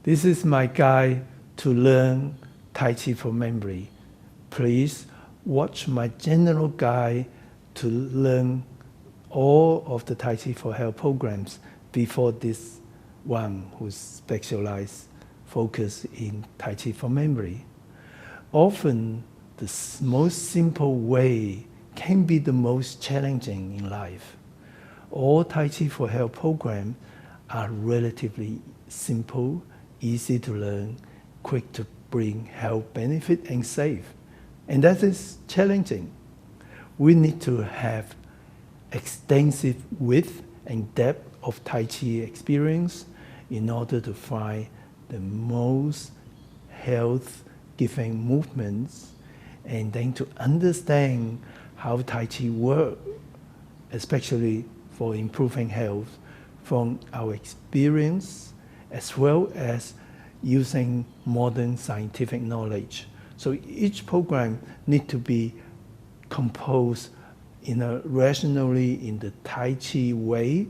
This is my guide to learn Tai Chi for memory. Please watch my general guide to learn all of the Tai Chi for Health programs before this one who's specialized focus in Tai Chi for memory. Often, the most simple way can be the most challenging in life. All Tai Chi for Health programs are relatively simple, easy to learn, quick to bring health benefit, and safe. And that is challenging. We need to have extensive width and depth of Tai Chi experience in order to find the most health-giving movements, and then to understand how Tai Chi works, especially for improving health, from our experience, as well as using modern scientific knowledge. So each program needs to be composed rationally in the Tai Chi way,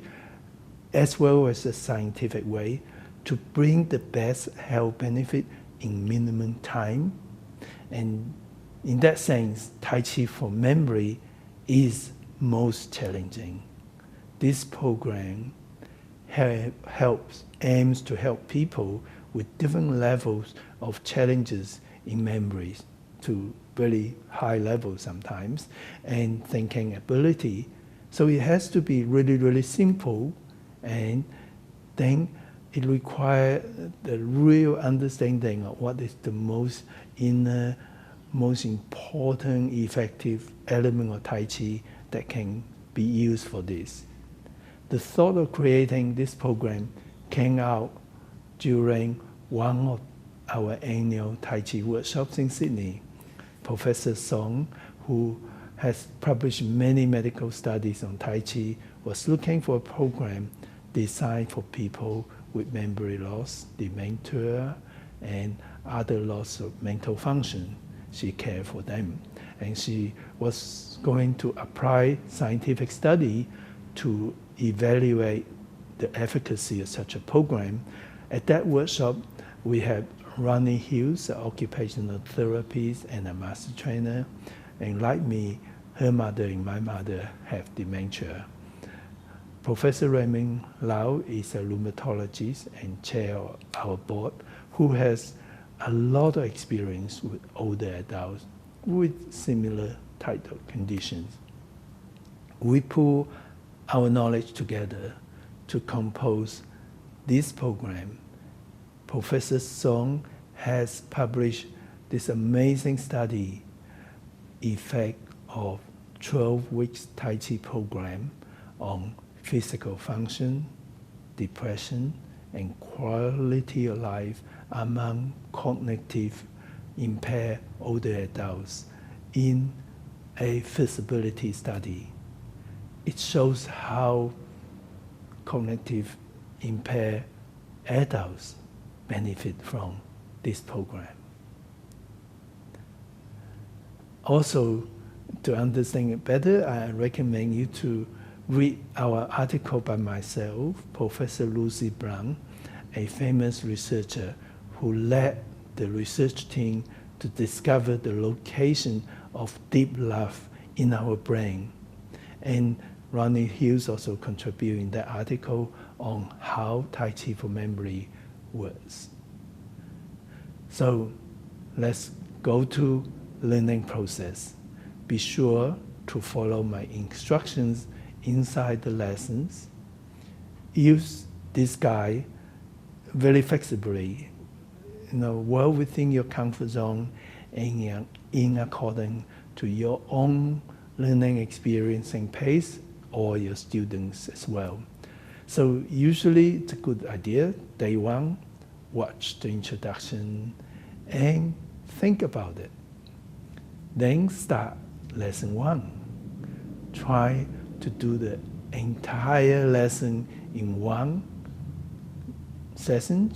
as well as a scientific way, to bring the best health benefit in minimum time. And in that sense, Tai Chi for memory is most challenging. This program aims to help people with different levels of challenges in memories, to very high levels sometimes, and thinking ability. So it has to be really, really simple, and then it requires the real understanding of what is the most inner, most important, effective element of Tai Chi that can be used for this. The thought of creating this program came out during one of our annual Tai Chi workshops in Sydney. Professor Song, who has published many medical studies on Tai Chi, was looking for a program designed for people with memory loss, dementia, and other loss of mental function. She cared for them. And she was going to apply scientific study to evaluate the efficacy of such a program. At that workshop, we had Ronnie Hughes, an occupational therapist and a master trainer, and like me, her mother and my mother have dementia. Professor Raymond Lau is a rheumatologist and chair of our board, who has a lot of experience with older adults with similar type of conditions. We pull our knowledge together to compose this program. Professor Song has published this amazing study, effect of 12 weeks Tai Chi program on physical function, depression, and quality of life among cognitive impaired older adults in a feasibility study. It shows how cognitive impaired adults benefit from this program. Also, to understand it better, I recommend you to read our article by myself, Professor Lucy Brown, a famous researcher who led the research team to discover the location of deep love in our brain. And Ronnie Hughes also contributed in that article on how Tai Chi for memory works. So let's go to learning process. Be sure to follow my instructions inside the lessons. Use this guide very flexibly, well within your comfort zone and in accordance to your own learning experience and pace, or your students as well. So usually it's a good idea, day one, watch the introduction and think about it. Then start lesson one. Try to do the entire lesson in one session.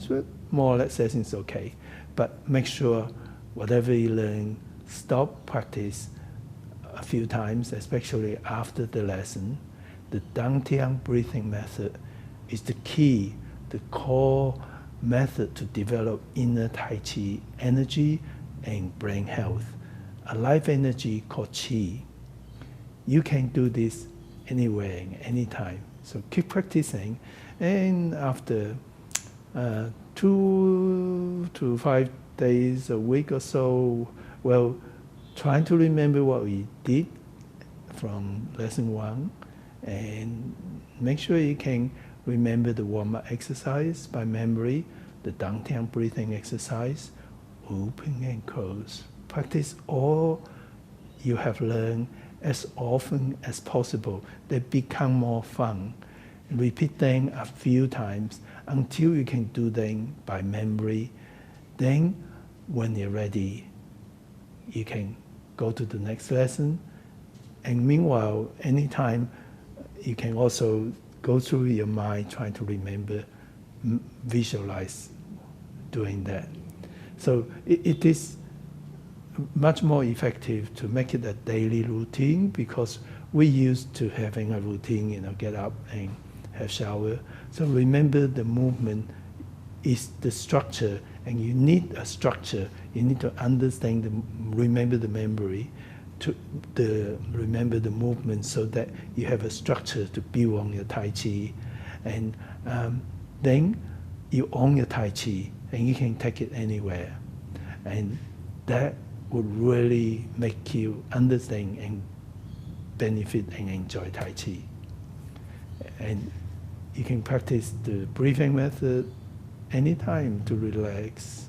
More or less session is okay, but make sure whatever you learn, stop practice a few times, especially after the lesson. The Dantian breathing method is the key, the core method to develop inner Tai Chi energy and brain health, a life energy called Qi. You can do this anywhere and anytime. So keep practicing, and after 2 to 5 days, a week or so, well, trying to remember what we did from lesson 1, and make sure you can remember the warm-up exercise by memory, the downtown breathing exercise, open and close. Practice all you have learned as often as possible. They become more fun. Repeat them a few times until you can do them by memory. Then, when you're ready, you can go to the next lesson. And meanwhile, anytime, you can also go through your mind trying to remember, visualize doing that. So it is much more effective to make it a daily routine, because we're used to having a routine, get up and have shower. So remember the movement is the structure, and you need a structure. You need to understand, remember the memory, to remember the movement, so that you have a structure to build on your Tai Chi. And then you own your Tai Chi, and you can take it anywhere. And that would really make you understand and benefit and enjoy Tai Chi. And you can practice the breathing method anytime to relax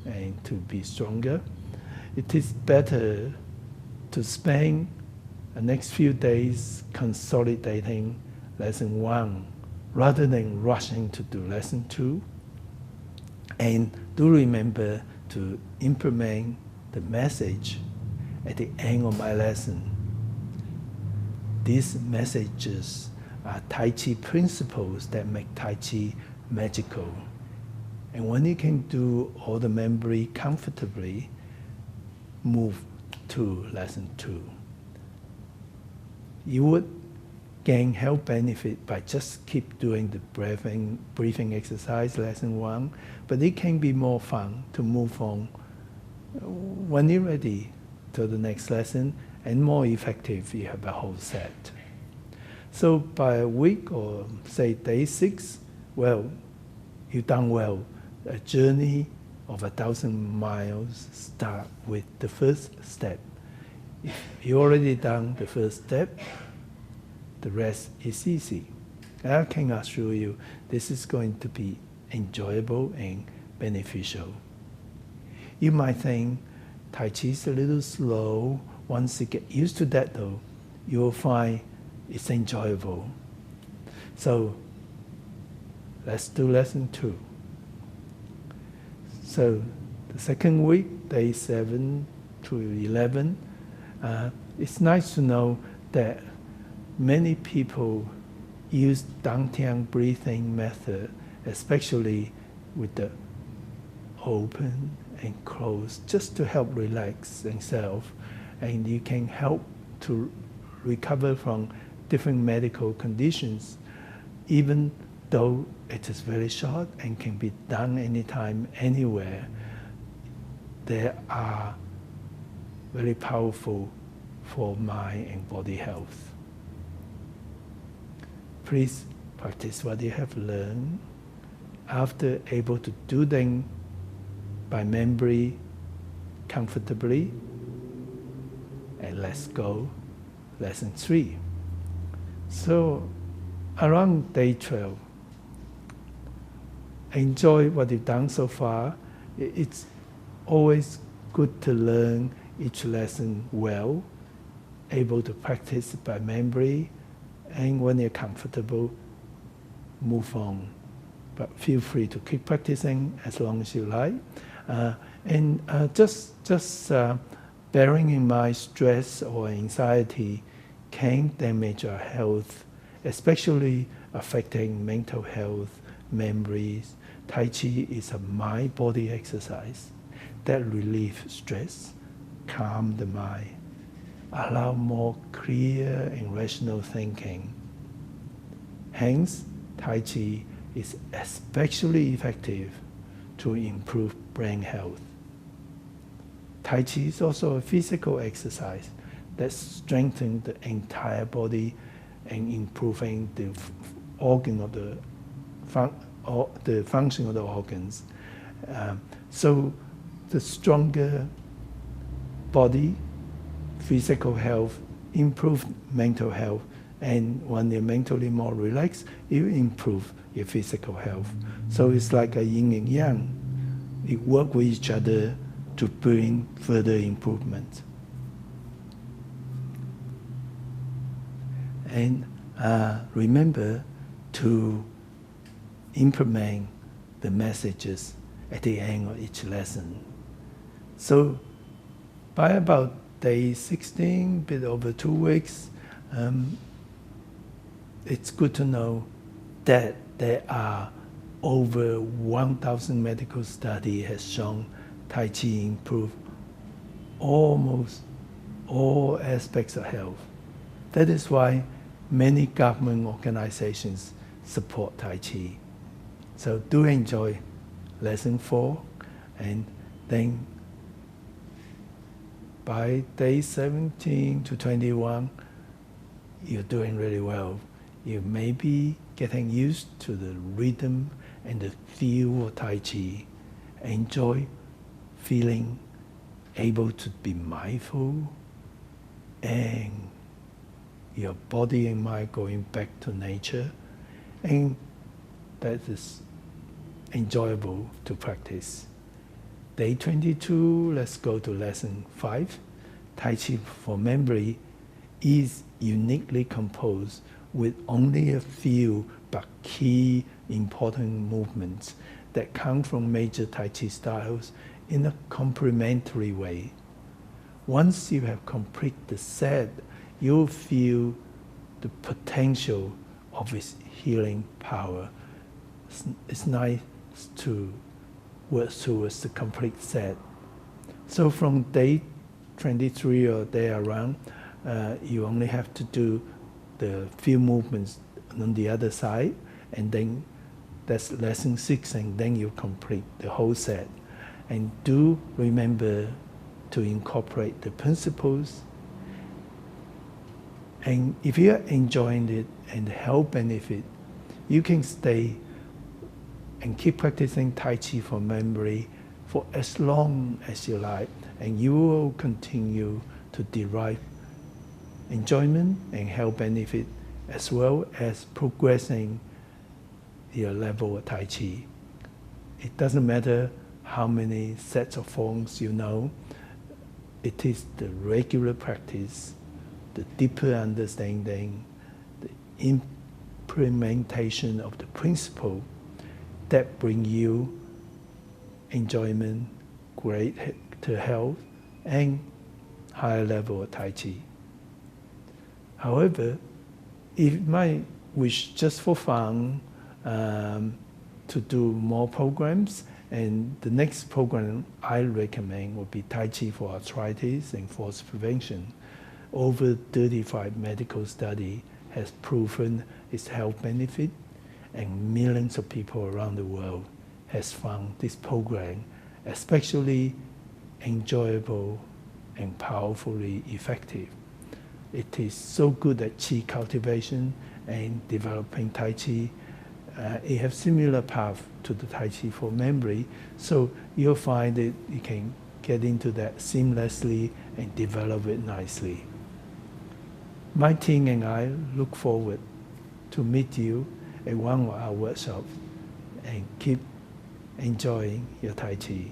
and to be stronger. It is better to spend the next few days consolidating lesson 1 rather than rushing to do lesson 2. And do remember to implement the message at the end of my lesson. These messages are Tai Chi principles that make Tai Chi magical. And when you can do all the memory comfortably, move to lesson 2. You would gain health benefit by just keep doing the breathing exercise, lesson 1, but it can be more fun to move on when you're ready to the next lesson, and more effective if you have a whole set. So by a week, or say day 6, well, you've done well. A journey of 1,000 miles start with the first step. If you already done the first step, the rest is easy. And I can assure you this is going to be enjoyable and beneficial. You might think Tai Chi is a little slow. Once you get used to that though, you'll find it's enjoyable. So let's do lesson 2. So the second week, day 7 to 11, it's nice to know that many people use Dantian breathing method, especially with the open and close, just to help relax themselves. And you can help to recover from different medical conditions, even though it is very short and can be done anytime, anywhere. They are very powerful for mind and body health. Please practice what you have learned. After able to do them by memory comfortably, and let's go lesson 3. So around day 12, enjoy what you've done so far. It's always good to learn each lesson well, able to practice by memory, and when you're comfortable, move on. But feel free to keep practicing as long as you like. Just bearing in mind, stress or anxiety can damage our health, especially affecting mental health, memories. Tai Chi is a mind-body exercise that relieves stress, calm the mind, allow more clear and rational thinking. Hence, Tai Chi is especially effective to improve brain health. Tai Chi is also a physical exercise that strengthens the entire body and improving the organ of the function of the organs. So the stronger body, physical health, improved mental health, and when you're mentally more relaxed, you improve your physical health. So it's like a yin and yang. It works with each other to bring further improvement. And remember to implement the messages at the end of each lesson. So by about day 16, bit over 2 weeks, it's good to know that there are over 1,000 medical studies has shown Tai Chi improve almost all aspects of health. That is why many government organizations support Tai Chi. So do enjoy lesson 4, and then by day 17 to 21, you're doing really well. You may be getting used to the rhythm and the feel of Tai Chi. Enjoy feeling able to be mindful and your body and mind going back to nature, and that is enjoyable to practice. Day 22, let's go to lesson 5. Tai Chi for memory is uniquely composed with only a few but key important movements that come from major Tai Chi styles in a complementary way. Once you have completed the set, you'll feel the potential of its healing power. It's nice to work towards the complete set. So from day 23 or there around, you only have to do the few movements on the other side, and then that's lesson 6, and then you complete the whole set. And do remember to incorporate the principles. And if you're enjoying it and health benefit, you can stay and keep practicing Tai Chi for memory for as long as you like, and you will continue to derive enjoyment and health benefit, as well as progressing your level of Tai Chi. It doesn't matter how many sets of forms you know, it is the regular practice, the deeper understanding, the implementation of the principle that bring you enjoyment, great health, and higher level of Tai Chi. However, if you might wish just for fun to do more programs, and the next program I recommend would be Tai Chi for arthritis and falls prevention. Over 35 medical studies has proven its health benefit, and millions of people around the world has found this program especially enjoyable and powerfully effective. It is so good at Qi cultivation and developing Tai Chi. It has similar path to the Tai Chi for memory, so you'll find that you can get into that seamlessly and develop it nicely. My team and I look forward to meet you at one of our workshops, and keep enjoying your Tai Chi.